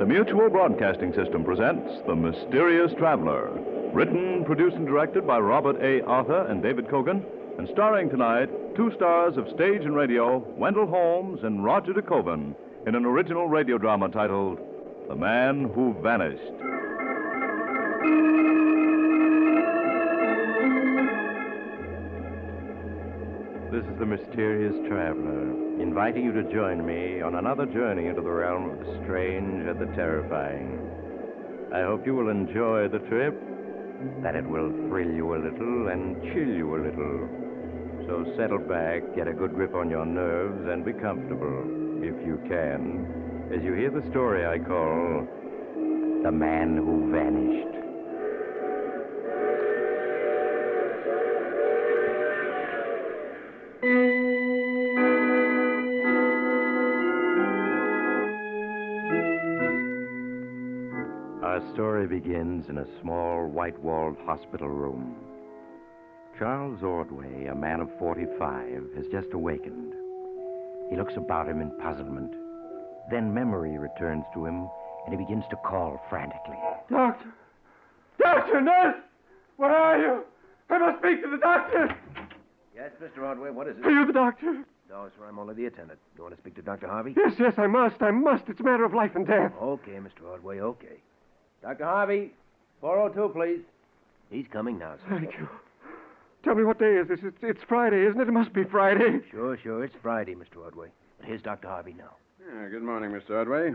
Mutual Broadcasting System presents The Mysterious Traveler. Written, produced, and directed by Robert A. Arthur and David Kogan, and starring tonight two stars of stage and radio, Wendell Holmes and Roger de Koven, in an original radio drama titled The Man Who Vanished. This is the Mysterious Traveler, inviting you to join me on another journey into the realm of the strange and the terrifying. I hope you will enjoy the trip, that it will thrill you a little and chill you a little. So settle back, get a good grip on your nerves, and be comfortable, if you can, as you hear the story I call The Man Who Vanished. Our story begins in a small, white-walled hospital room. Charles Ordway, a man of 45, has just awakened. He looks about him in puzzlement. Then memory returns to him, and he begins to call frantically. Doctor! Doctor, nurse! Where are you? I must speak to the doctor! Yes, Mr. Ordway, what is it? Are you the doctor? No, sir, I'm only the attendant. You want to speak to Dr. Harvey? Yes, I must. It's a matter of life and death. Okay, Mr. Ordway, okay. Dr. Harvey, 402, please. He's coming now, sir. Thank you. Tell me, what day is this? It's Friday, isn't it? It must be Friday. Sure, it's Friday, Mr. Ordway. But here's Dr. Harvey now. Good morning, Mr. Ordway.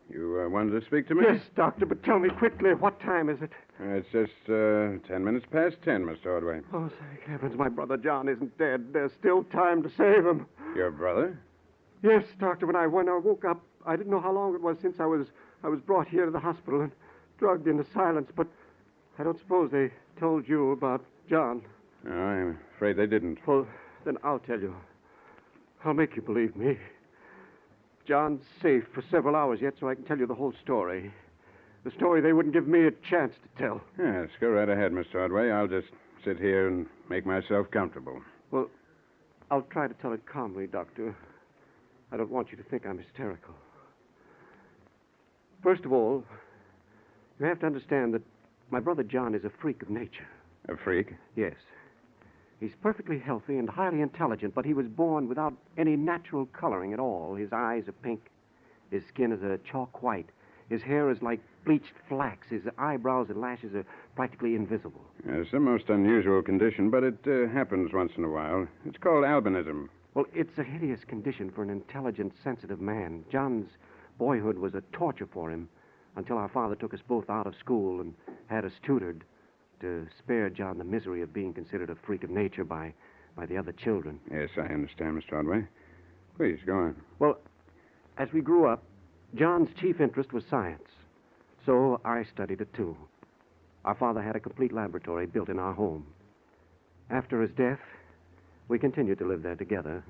You wanted to speak to me? Yes, doctor, but tell me quickly, what time is it? It's just 10 minutes past 10, Mr. Ordway. Oh, thank heavens, my brother John isn't dead. There's still time to save him. Your brother? Yes, doctor, when I woke up, I didn't know how long it was since I was brought here to the hospital and drugged into silence, but I don't suppose they told you about John. No, I'm afraid they didn't. Well, then I'll tell you. I'll make you believe me. John's safe for several hours yet, so I can tell you the whole story. The story they wouldn't give me a chance to tell. Yes, go right ahead, Mr. Ordway. I'll just sit here and make myself comfortable. Well, I'll try to tell it calmly, Doctor. I don't want you to think I'm hysterical. First of all, you have to understand that my brother John is a freak of nature. A freak? Yes. He's perfectly healthy and highly intelligent, but he was born without any natural coloring at all. His eyes are pink. His skin is a chalk white. His hair is like bleached flax. His eyebrows and lashes are practically invisible. It's a most unusual condition, but it happens once in a while. It's called albinism. Well, it's a hideous condition for an intelligent, sensitive man. John's boyhood was a torture for him until our father took us both out of school and had us tutored to spare John the misery of being considered a freak of nature by the other children. Yes, I understand, Mr. Ordway. Please, go on. Well, as we grew up, John's chief interest was science. So I studied it, too. Our father had a complete laboratory built in our home. After his death, we continued to live there together,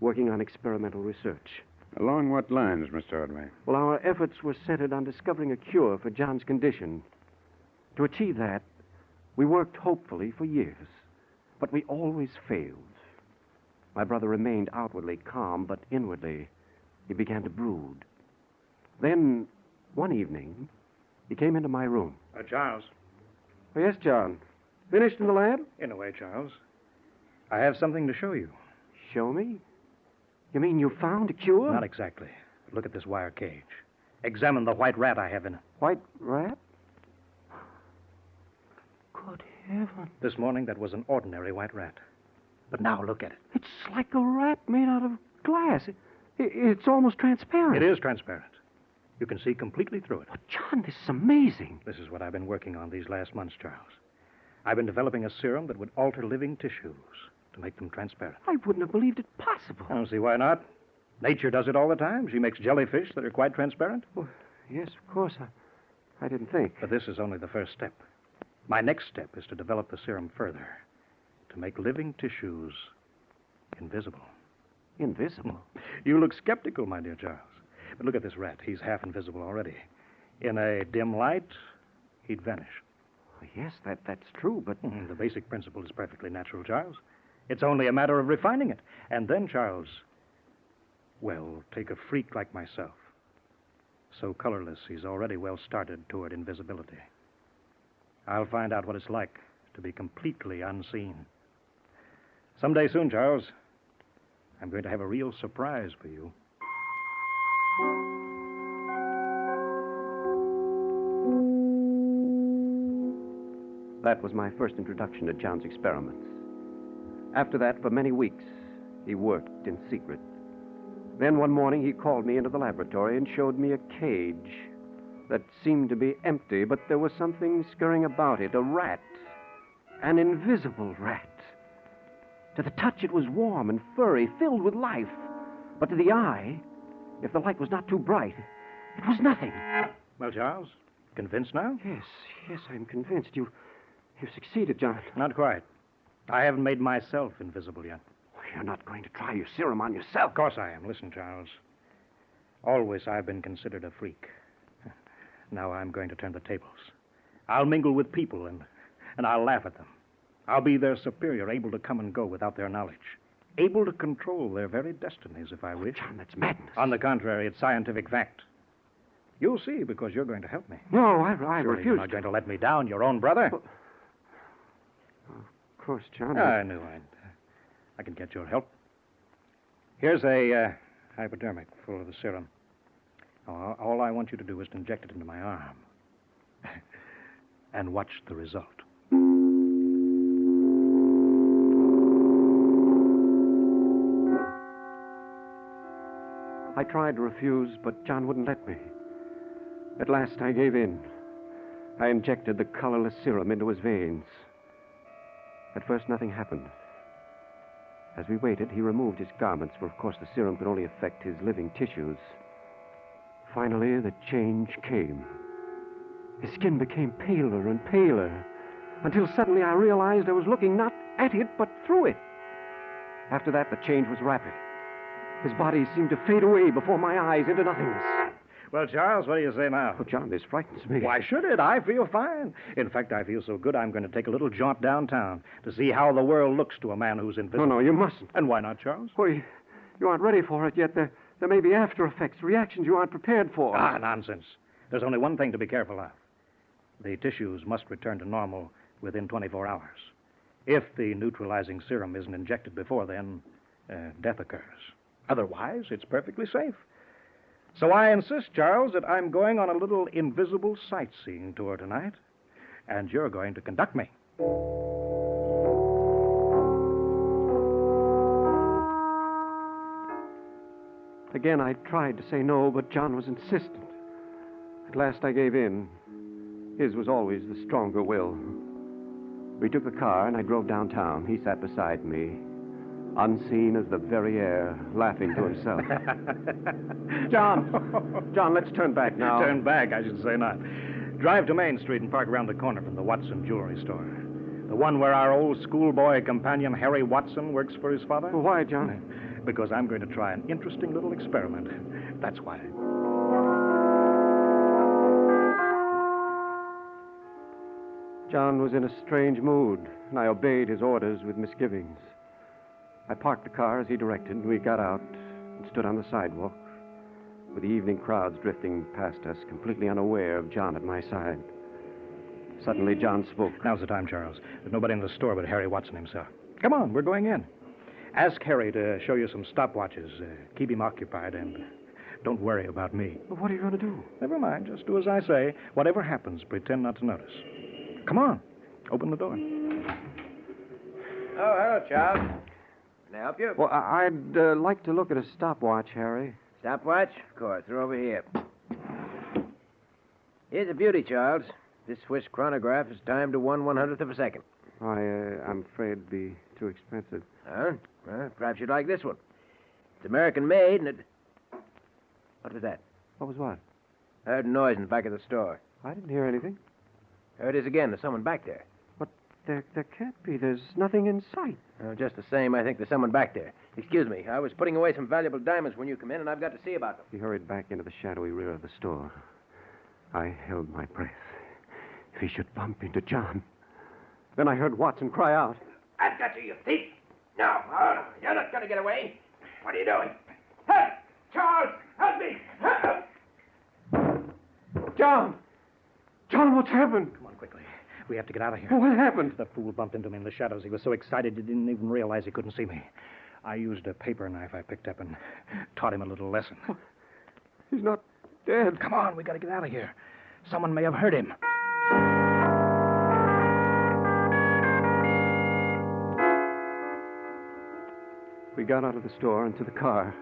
working on experimental research. Along what lines, Mr. Ordway? Well, our efforts were centered on discovering a cure for John's condition. To achieve that, we worked hopefully for years, but we always failed. My brother remained outwardly calm, but inwardly he began to brood. Then, one evening, he came into my room. Charles. Oh, yes, John. Finished in the lab? In a way, Charles. I have something to show you. Show me? You mean you found a cure? Not exactly. Look at this wire cage. Examine the white rat I have in it. White rat? Good heavens. This morning, that was an ordinary white rat. But now, look at it. It's like a rat made out of glass. It's almost transparent. It is transparent. You can see completely through it. Oh, John, this is amazing. This is what I've been working on these last months, Charles. I've been developing a serum that would alter living tissues to make them transparent. I wouldn't have believed it possible. I don't see why not. Nature does it all the time. She makes jellyfish that are quite transparent. Well, yes, of course. I didn't think. But this is only the first step. My next step is to develop the serum further, to make living tissues invisible. Invisible? You look skeptical, my dear Charles. But look at this rat. He's half invisible already. In a dim light, he'd vanish. Yes, that's true, but... The basic principle is perfectly natural, Charles. It's only a matter of refining it. And then, Charles, well, take a freak like myself. So colorless, he's already well started toward invisibility. I'll find out what it's like to be completely unseen. Someday soon, Charles, I'm going to have a real surprise for you. That was my first introduction to John's experiments. After that, for many weeks, he worked in secret. Then one morning, he called me into the laboratory and showed me a cage that seemed to be empty, but there was something scurrying about it, a rat, an invisible rat. To the touch, it was warm and furry, filled with life. But to the eye, if the light was not too bright, it was nothing. Well, Charles, convinced now? Yes, I'm convinced. You've succeeded, John. Not quite. I haven't made myself invisible yet. You're not going to try your serum on yourself. Of course I am. Listen, Charles. Always I've been considered a freak. Now I'm going to turn the tables. I'll mingle with people and I'll laugh at them. I'll be their superior, able to come and go without their knowledge. Able to control their very destinies if I wish. John, that's madness. On the contrary, it's scientific fact. You'll see, because you're going to help me. No, I Surely refuse. You're not going to let me down, your own brother. Well, of course, John. I knew I could get your help. Here's a hypodermic full of the serum. All I want you to do is to inject it into my arm. And watch the result. I tried to refuse, but John wouldn't let me. At last, I gave in. I injected the colorless serum into his veins. At first, nothing happened. As we waited, he removed his garments, for of course the serum could only affect his living tissues. Finally, the change came. His skin became paler and paler, until suddenly I realized I was looking not at it, but through it. After that, the change was rapid. His body seemed to fade away before my eyes into nothingness. Well, Charles, what do you say now? Oh, John, this frightens me. Why should it? I feel fine. In fact, I feel so good I'm going to take a little jaunt downtown to see how the world looks to a man who's invisible. No, you mustn't. And why not, Charles? Well, you aren't ready for it yet. There may be after effects, reactions you aren't prepared for. Ah, nonsense. There's only one thing to be careful of. The tissues must return to normal within 24 hours. If the neutralizing serum isn't injected before then, death occurs. Otherwise, it's perfectly safe. So I insist, Charles, that I'm going on a little invisible sightseeing tour tonight, and you're going to conduct me. Again, I tried to say no, but John was insistent. At last, I gave in. His was always the stronger will. We took the car, and I drove downtown. He sat beside me, unseen as the very air, laughing to himself. John, let's turn back now. Turn back, I should say not. Drive to Main Street and park around the corner from the Watson jewelry store. The one where our old schoolboy companion, Harry Watson, works for his father. Well, why, John? Because I'm going to try an interesting little experiment. That's why. John was in a strange mood, and I obeyed his orders with misgivings. I parked the car as he directed, and we got out and stood on the sidewalk, with the evening crowds drifting past us, completely unaware of John at my side. Suddenly, John spoke. Now's the time, Charles. There's nobody in the store but Harry Watson himself. Come on, we're going in. Ask Harry to show you some stopwatches. Keep him occupied, and don't worry about me. Well, what are you going to do? Never mind. Just do as I say. Whatever happens, pretend not to notice. Come on. Open the door. Oh, hello, Charles. Can I help you? Well, I'd like to look at a stopwatch, Harry. Stopwatch? Of course. They're over here. Here's a beauty, Charles. This Swiss chronograph is timed to 1/100th of a second. I'm afraid it'd be too expensive. Huh? Well, perhaps you'd like this one. It's American-made, and it... What was that? What was what? I heard a noise in the back of the store. I didn't hear anything. There it is again. There's someone back there. But there can't be. There's nothing in sight. Just the same, I think there's someone back there. Excuse me. I was putting away some valuable diamonds when you come in, and I've got to see about them. He hurried back into the shadowy rear of the store. I held my breath. If he should bump into John. Then I heard Watson cry out. I've got you thief! No, you're not going to get away. What are you doing? Help! Charles, help me! Help! John! John, what's happened? Come on, quickly. We have to get out of here. What happened? The fool bumped into me in the shadows. He was so excited he didn't even realize he couldn't see me. I used a paper knife I picked up and taught him a little lesson. He's not dead. Come on, we got to get out of here. Someone may have heard him. We got out of the store and to the car.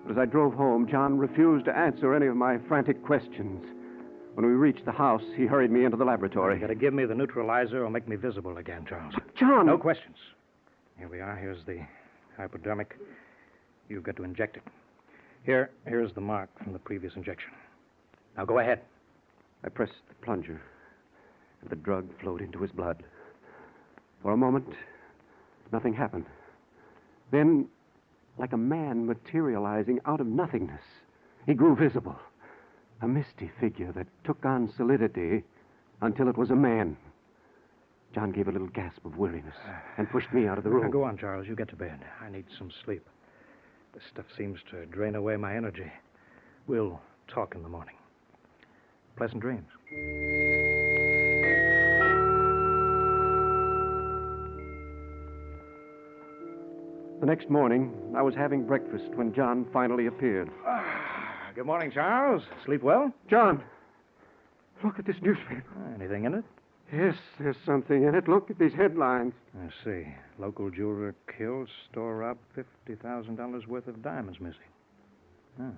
But as I drove home, John refused to answer any of my frantic questions. When we reached the house, he hurried me into the laboratory. You got to give me the neutralizer or make me visible again, Charles. But John! No questions. Here we are. Here's the hypodermic. You've got to inject it. Here's the mark from the previous injection. Now go ahead. I pressed the plunger, and the drug flowed into his blood. For a moment, nothing happened. Then, like a man materializing out of nothingness, he grew visible. A misty figure that took on solidity until it was a man. John gave a little gasp of weariness and pushed me out of the room. Now go on, Charles. You get to bed. I need some sleep. This stuff seems to drain away my energy. We'll talk in the morning. Pleasant dreams. The next morning, I was having breakfast when John finally appeared. Good morning, Charles. Sleep well? John, look at this newspaper. Anything in it? Yes, there's something in it. Look at these headlines. I see. Local jeweler killed, store robbed, $50,000 worth of diamonds missing. Huh.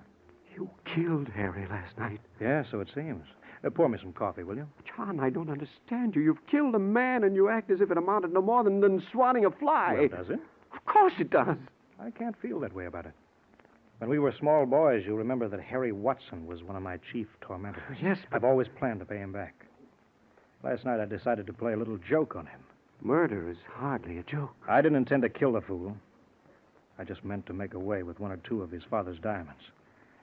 You killed Harry last night. Yeah, so it seems. Pour me some coffee, will you? John, I don't understand you. You've killed a man and you act as if it amounted no more than swatting a fly. Well, does it? Of course it does. I can't feel that way about it. When we were small boys, you'll remember that Harry Watson was one of my chief tormentors. Yes, but I've always planned to pay him back. Last night I decided to play a little joke on him. murder is hardly a joke. I didn't intend to kill the fool. I just meant to make away with one or two of his father's diamonds.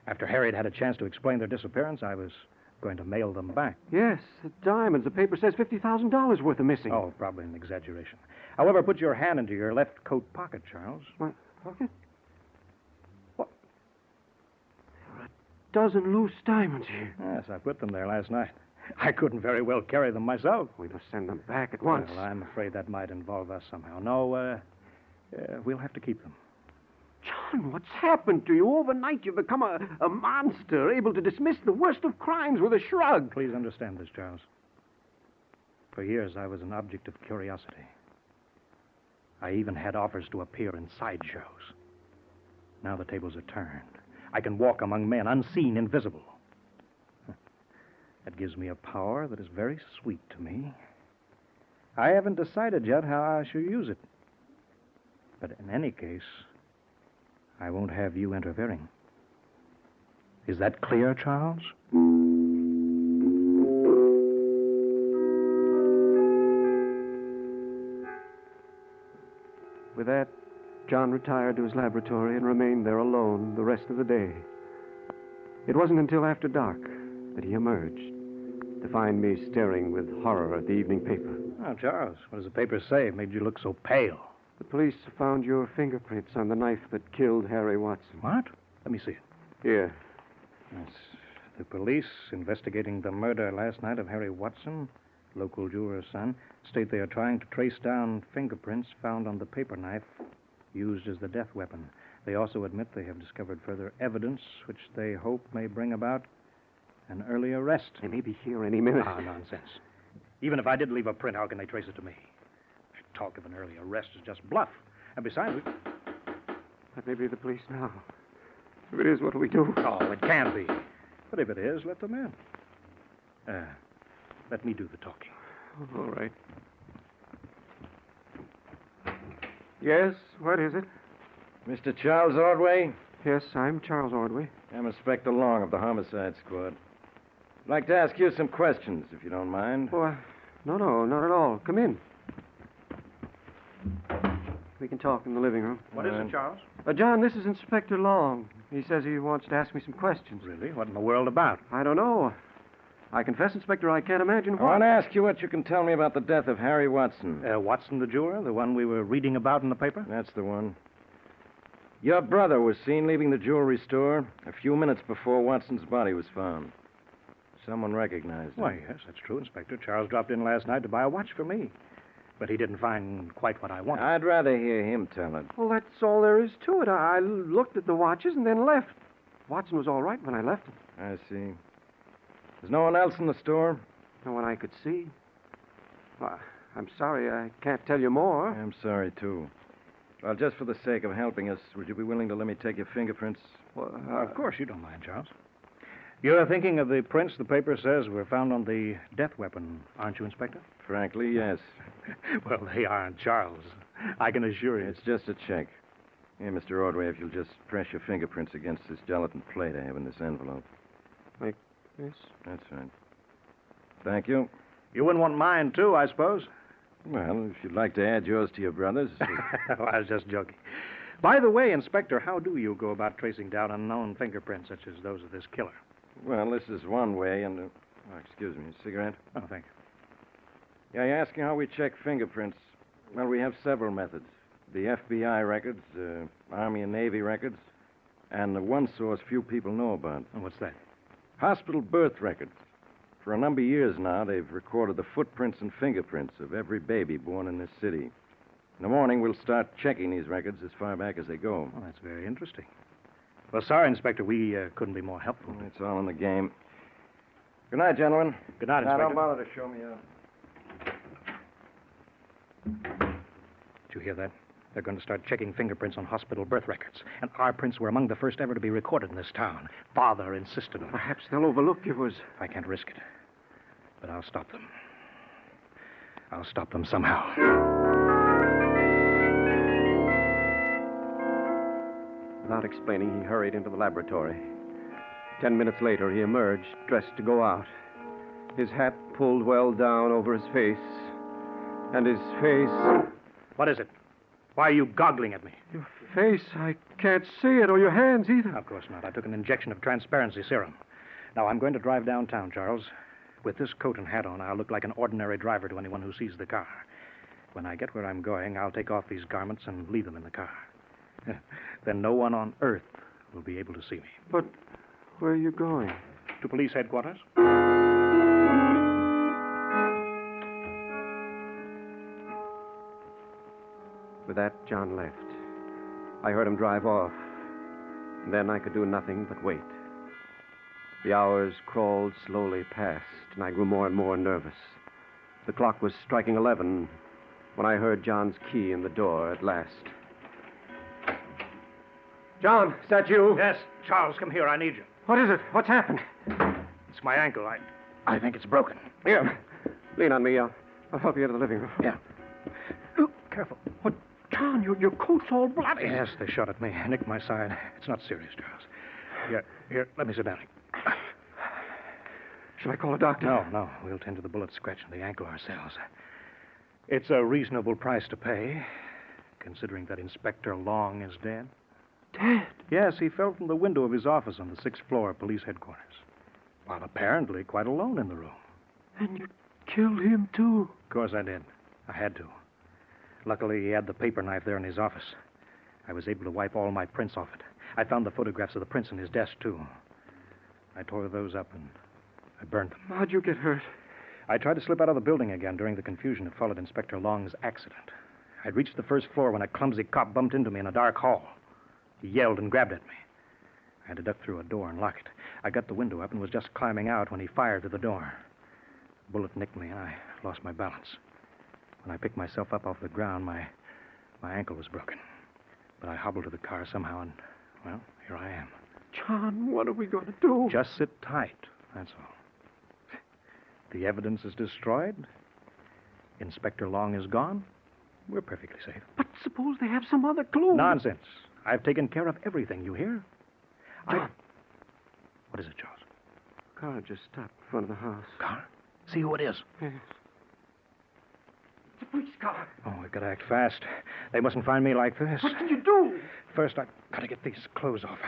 After Harry had had a chance to explain their disappearance, I was going to mail them back. Yes, the diamonds. The paper says $50,000 worth of missing. Oh, probably an exaggeration. However, put your hand into your left coat pocket, Charles. What? Pocket? What? There are a dozen loose diamonds here. Yes, I put them there last night. I couldn't very well carry them myself. We must send them back at once. Well, I'm afraid that might involve us somehow. No, we'll have to keep them. John, what's happened to you? Overnight, you've become a monster, able to dismiss the worst of crimes with a shrug. Please understand this, Charles. For years, I was an object of curiosity. I even had offers to appear in sideshows. Now the tables are turned. I can walk among men, unseen, invisible. That gives me a power that is very sweet to me. I haven't decided yet how I shall use it. But in any case, I won't have you interfering. Is that clear, Charles? With that, John retired to his laboratory and remained there alone the rest of the day. It wasn't until after dark that he emerged to find me staring with horror at the evening paper. Oh, Charles, what does the paper say? It made you look so pale. The police found your fingerprints on the knife that killed Harry Watson. What? Let me see it. Here. Yes. The police investigating the murder last night of Harry Watson, local jeweler's son, state they are trying to trace down fingerprints found on the paper knife used as the death weapon. They also admit they have discovered further evidence which they hope may bring about an early arrest. They may be here any minute. Ah, nonsense. Even if I did leave a print, how can they trace it to me? Talk of an early arrest is just bluff. And besides, That may be the police now. If it is, what do we do? Oh, it can't be. But if it is, let them in. Let me do the talking. All right. Yes, what is it? Mr. Charles Ordway? Yes, I'm Charles Ordway. I'm Inspector Long of the Homicide Squad. I'd like to ask you some questions, if you don't mind. Oh, no, not at all. Come in. We can talk in the living room. What is it, Charles? John, this is Inspector Long. He says he wants to ask me some questions. Really? What in the world about? I don't know. I confess, Inspector, I can't imagine I what. want to ask you what you can tell me about the death of Harry Watson. Watson the jeweler, the one we were reading about in the paper? That's the one. Your brother was seen leaving the jewelry store a few minutes before Watson's body was found. Someone recognized him. Why, yes, that's true, Inspector. Charles dropped in last night to buy a watch for me. But he didn't find quite what I wanted. I'd rather hear him tell it. Well, that's all there is to it. I looked at the watches and then left. Watson was all right when I left him. I see. There's no one else in the store? No one I could see. Well, I'm sorry I can't tell you more. I'm sorry, too. Well, just for the sake of helping us, would you be willing to let me take your fingerprints? Well, Of course you don't mind, Charles. You're thinking of the prints the paper says were found on the death weapon, aren't you, Inspector? Frankly, yes. Well, they aren't, Charles. I can assure you. It's just a check. Here, Mr. Ordway, if you'll just press your fingerprints against this gelatin plate I have in this envelope. Like this? That's right. Thank you. You wouldn't want mine, too, I suppose? Well, if you'd like to add yours to your brother's. Oh, I was just joking. By the way, Inspector, how do you go about tracing down unknown fingerprints such as those of this killer? Well, this is one way, and... oh, excuse me, a cigarette? Oh, thank you. Yeah, you're asking how we check fingerprints. Well, we have several methods. The FBI records, Army and Navy records, and the one source few people know about. And what's that? Hospital birth records. For a number of years now, they've recorded the footprints and fingerprints of every baby born in this city. In the morning, we'll start checking these records as far back as they go. Well, that's very interesting. Well, sorry, Inspector, we couldn't be more helpful. It's all in the game. Good night, gentlemen. Good night, Now, Inspector. don't bother to show me out. Did you hear that? They're going to start checking fingerprints on hospital birth records. And our prints were among the first ever to be recorded in this town. Father insisted on it. Perhaps they'll overlook yours. I can't risk it. But I'll stop them. I'll stop them somehow. Without explaining, he hurried into the laboratory. 10 minutes later, he emerged, dressed to go out. His hat pulled well down over his face. And his face... What is it? Why are you goggling at me? Your face, I can't see it, or your hands either. Of course not. I took an injection of transparency serum. Now, I'm going to drive downtown, Charles. With this coat and hat on, I'll look like an ordinary driver to anyone who sees the car. When I get where I'm going, I'll take off these garments and leave them in the car. Then no one on earth will be able to see me. But where are you going? To police headquarters? With that, John left. I heard him drive off. And then I could do nothing but wait. The hours crawled slowly past, and I grew more and more nervous. The clock was striking 11 when I heard John's key in the door at last. John, is that you? Yes. Charles, come here. I need you. What is it? What's happened? It's my ankle. I think it's broken. Here, lean on me. I'll help you into the living room. Yeah. Oh, careful. What, John, your coat's all bloody. Yes, they shot at me. Nicked my side. It's not serious, Charles. Here, let me sit down. Shall I call a doctor? No. We'll tend to the bullet scratch in the ankle ourselves. It's a reasonable price to pay, considering that Inspector Long is dead. Dead? Yes, he fell from the window of his office on the 6th floor of police headquarters, while apparently quite alone in the room. And you killed him, too? Of course I did. I had to. Luckily, he had the paper knife there in his office. I was able to wipe all my prints off it. I found the photographs of the prints in his desk, too. I tore those up and I burned them. How'd you get hurt? I tried to slip out of the building again during the confusion that followed Inspector Long's accident. I'd reached the 1st floor when a clumsy cop bumped into me in a dark hall. He yelled and grabbed at me. I had to duck through a door and lock it. I got the window up and was just climbing out when he fired through the door. The bullet nicked me and I lost my balance. When I picked myself up off the ground, my ankle was broken. But I hobbled to the car somehow and, well, here I am. John, what are we going to do? Just sit tight, that's all. The evidence is destroyed. Inspector Long is gone. We're perfectly safe. But suppose they have some other clue. Nonsense. I've taken care of everything, you hear? John. What is it, Charles? Car just stopped in front of the house. Car? See who it is. Yes. It's a police car. Oh, we've got to act fast. They mustn't find me like this. What can you do? First, I've got to get these clothes off.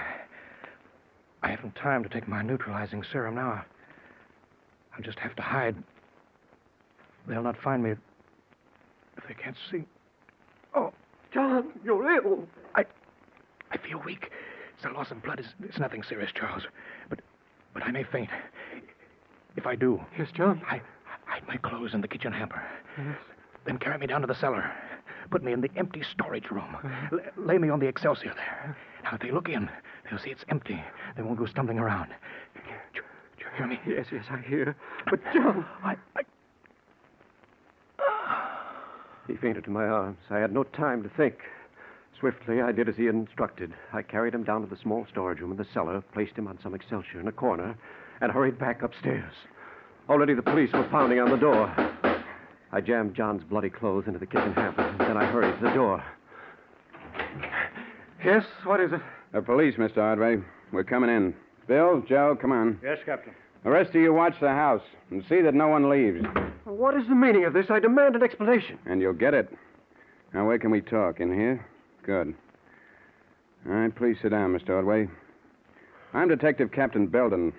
I haven't time to take my neutralizing serum now. I'll just have to hide. They'll not find me if they can't see. Oh, John, you're ill. I feel weak. It's a loss of blood. It's nothing serious, Charles. But I may faint. If I do, Yes, John? hide my clothes in the kitchen hamper. Yes. Then carry me down to the cellar. Put me in the empty storage room. Lay me on the Excelsior there. Now, if they look in, they'll see it's empty. They won't go stumbling around. Do you hear me? Yes, I hear. But, John... He fainted in my arms. I had no time to think. Swiftly, I did as he had instructed. I carried him down to the small storage room in the cellar, placed him on some Excelsior in a corner, and hurried back upstairs. Already the police were pounding on the door. I jammed John's bloody clothes into the kitchen hamper, and then I hurried to the door. Yes, what is it? The police, Mr. Ordway. We're coming in. Bill, Joe, come on. Yes, Captain. The rest of you watch the house and see that no one leaves. What is the meaning of this? I demand an explanation. And you'll get it. Now, where can we talk? In here? Good. All right, please sit down, Mr. Ordway. I'm Detective Captain Belden.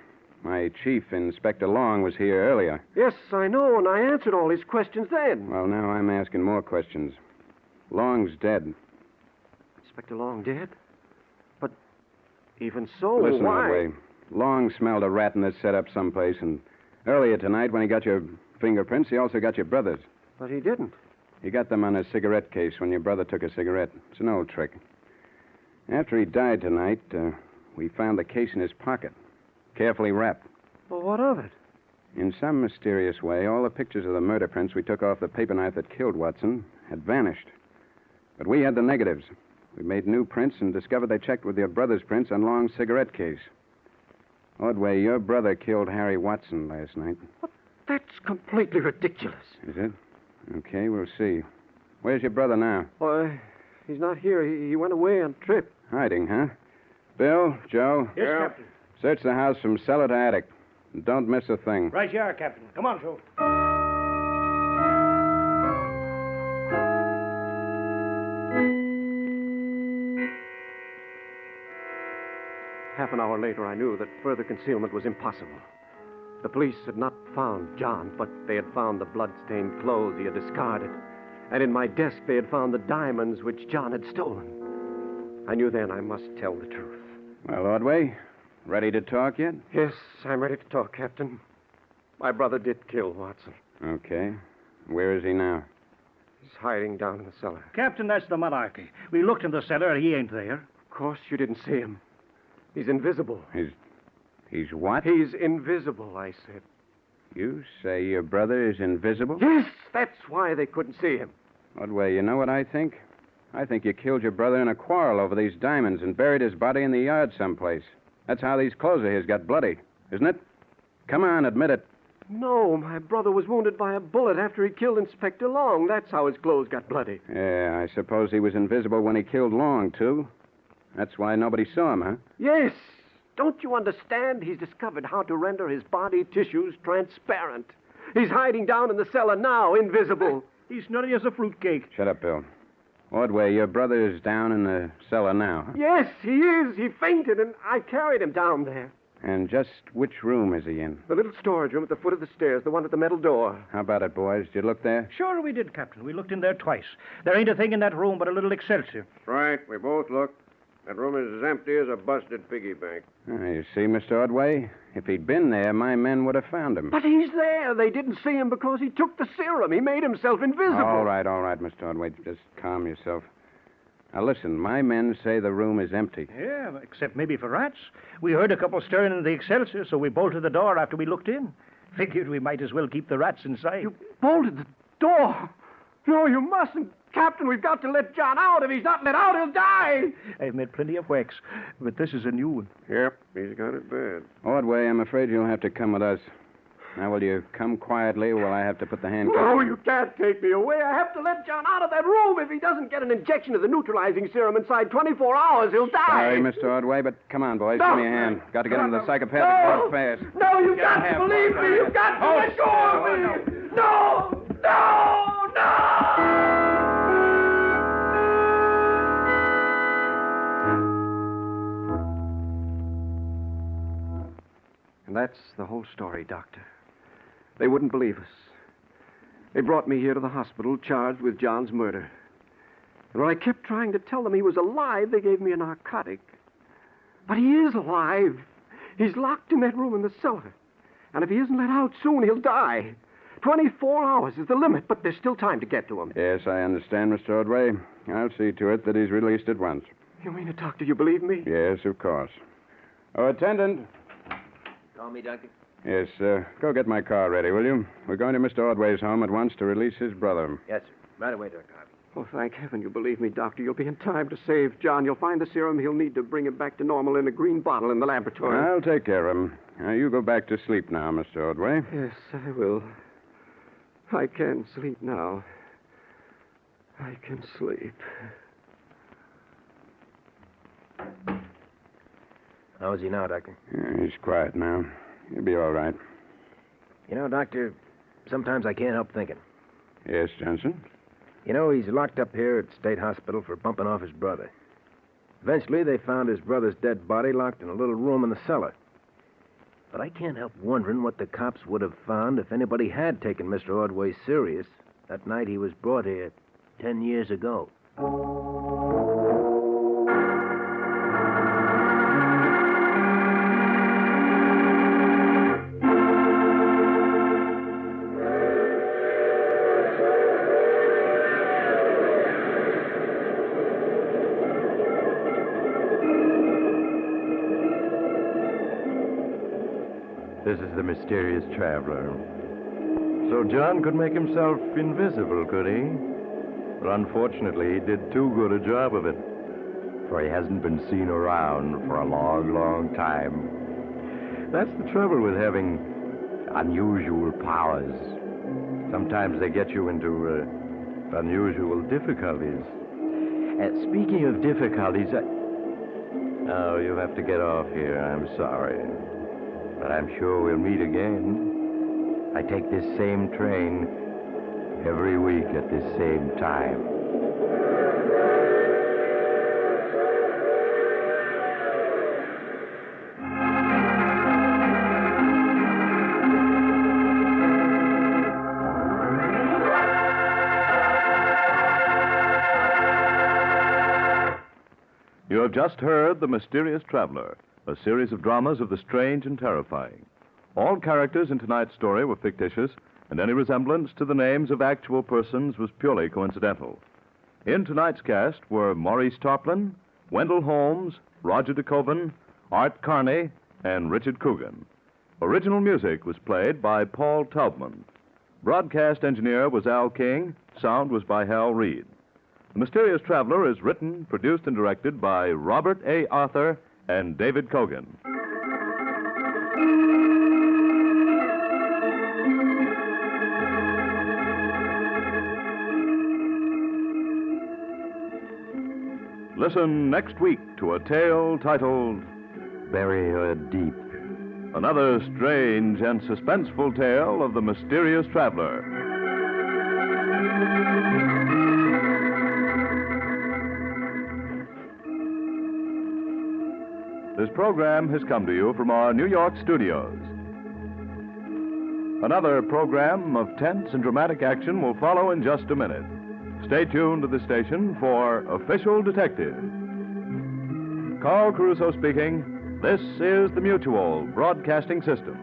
My chief, Inspector Long, was here earlier. Yes, I know, and I answered all his questions then. Well, now I'm asking more questions. Long's dead. Inspector Long dead? But even so, Listen, why? Ordway. Long smelled a rat in this setup someplace, and earlier tonight, when he got your fingerprints, he also got your brother's. But he didn't. He got them on a cigarette case when your brother took a cigarette. It's an old trick. After he died tonight, we found the case in his pocket, carefully wrapped. Well, what of it? In some mysterious way, all the pictures of the murder prints we took off the paper knife that killed Watson had vanished. But we had the negatives. We made new prints and discovered they checked with your brother's prints on Long's cigarette case. Ordway, your brother killed Harry Watson last night. That's completely ridiculous. Is it? Okay, we'll see. Where's your brother now? Why, he's not here. He went away on a trip. Hiding, huh? Bill, Joe. Yes, Captain. Search the house from cellar to attic. And don't miss a thing. Right you are, Captain. Come on, Joe. Half an hour later, I knew that further concealment was impossible. The police had not found John, but they had found the blood-stained clothes he had discarded. And in my desk, they had found the diamonds which John had stolen. I knew then I must tell the truth. Well, Ordway, ready to talk yet? Yes, I'm ready to talk, Captain. My brother did kill Watson. Okay. Where is he now? He's hiding down in the cellar. Captain, that's the monarchy. We looked in the cellar, and he ain't there. Of course, you didn't see him. He's invisible. He's what? He's invisible, I said. You say your brother is invisible? Yes, that's why they couldn't see him. Ordway, you know what I think? I think you killed your brother in a quarrel over these diamonds and buried his body in the yard someplace. That's how these clothes of his got bloody, isn't it? Come on, admit it. No, my brother was wounded by a bullet after he killed Inspector Long. That's how his clothes got bloody. Yeah, I suppose he was invisible when he killed Long, too. That's why nobody saw him, huh? Yes. Don't you understand? He's discovered how to render his body tissues transparent. He's hiding down in the cellar now, invisible. He's nutty as a fruitcake. Shut up, Bill. Ordway, your brother is down in the cellar now, huh? Yes, he is. He fainted, and I carried him down there. And just which room is he in? The little storage room at the foot of the stairs, the one at the metal door. How about it, boys? Did you look there? Sure we did, Captain. We looked in there twice. There ain't a thing in that room but a little Excelsior. Right, we both looked. That room is as empty as a busted piggy bank. You see, Mr. Ordway, if he'd been there, my men would have found him. But he's there. They didn't see him because he took the serum. He made himself invisible. All right, Mr. Ordway. Just calm yourself. Now, listen, my men say the room is empty. Yeah, except maybe for rats. We heard a couple stirring in the Excelsior, so we bolted the door after we looked in. Figured we might as well keep the rats inside. You bolted the door. No, you mustn't. Captain, we've got to let John out. If he's not let out, he'll die. I've made plenty of wax, but this is a new one. Yep, he's got it bad. Ordway, I'm afraid you'll have to come with us. Now, will you come quietly while I have to put the handcuffs? No, you can't take me away. I have to let John out of that room. If he doesn't get an injection of the neutralizing serum inside 24 hours, he'll die. Sorry, Mr. Ordway, but come on, boys. No. Give me a hand. Got to get him to the psychopathic No. ward fast. No, you got to believe me. You've got to let go of me. No, no, no. And that's the whole story, Doctor. They wouldn't believe us. They brought me here to the hospital charged with John's murder. And when I kept trying to tell them he was alive, they gave me a narcotic. But he is alive. He's locked in that room in the cellar. And if he isn't let out soon, he'll die. 24 hours is the limit, but there's still time to get to him. Yes, I understand, Mr. Ordway. I'll see to it that he's released at once. You mean it, Doctor? You believe me? Yes, of course. Oh, attendant. Call me, Doctor. Yes, go get my car ready, will you? We're going to Mr. Ordway's home at once to release his brother. Yes, sir. Right away, Dr. Harvey. Oh, thank heaven you believe me, Doctor. You'll be in time to save John. You'll find the serum he'll need to bring him back to normal in a green bottle in the laboratory. I'll take care of him. You go back to sleep now, Mr. Ordway. Yes, I will. I can sleep now. I can sleep. How is he now, Doctor? He's quiet now. He'll be all right. You know, Doctor, sometimes I can't help thinking. Yes, Johnson? You know, he's locked up here at State Hospital for bumping off his brother. Eventually, they found his brother's dead body locked in a little room in the cellar. But I can't help wondering what the cops would have found if anybody had taken Mr. Ordway serious that night he was brought here 10 years ago. This is the mysterious traveler. So John could make himself invisible, could he? But unfortunately, he did too good a job of it. For he hasn't been seen around for a long, long time. That's the trouble with having unusual powers. Sometimes they get you into unusual difficulties. Speaking of difficulties, Oh, you have to get off here. I'm sorry. But I'm sure we'll meet again. I take this same train every week at this same time. You have just heard The Mysterious Traveler, a series of dramas of the strange and terrifying. All characters in tonight's story were fictitious, and any resemblance to the names of actual persons was purely coincidental. In tonight's cast were Maurice Tarplin, Wendell Holmes, Roger DeCoven, Art Carney, and Richard Coogan. Original music was played by Paul Taubman. Broadcast engineer was Al King. Sound was by Hal Reed. The Mysterious Traveler is written, produced, and directed by Robert A. Arthur and David Kogan. Listen next week to a tale titled Bury Her Deep. Another strange and suspenseful tale of the Mysterious Traveler. This program has come to you from our New York studios. Another program of tense and dramatic action will follow in just a minute. Stay tuned to the station for Official Detective. Carl Caruso speaking. This is the Mutual Broadcasting System.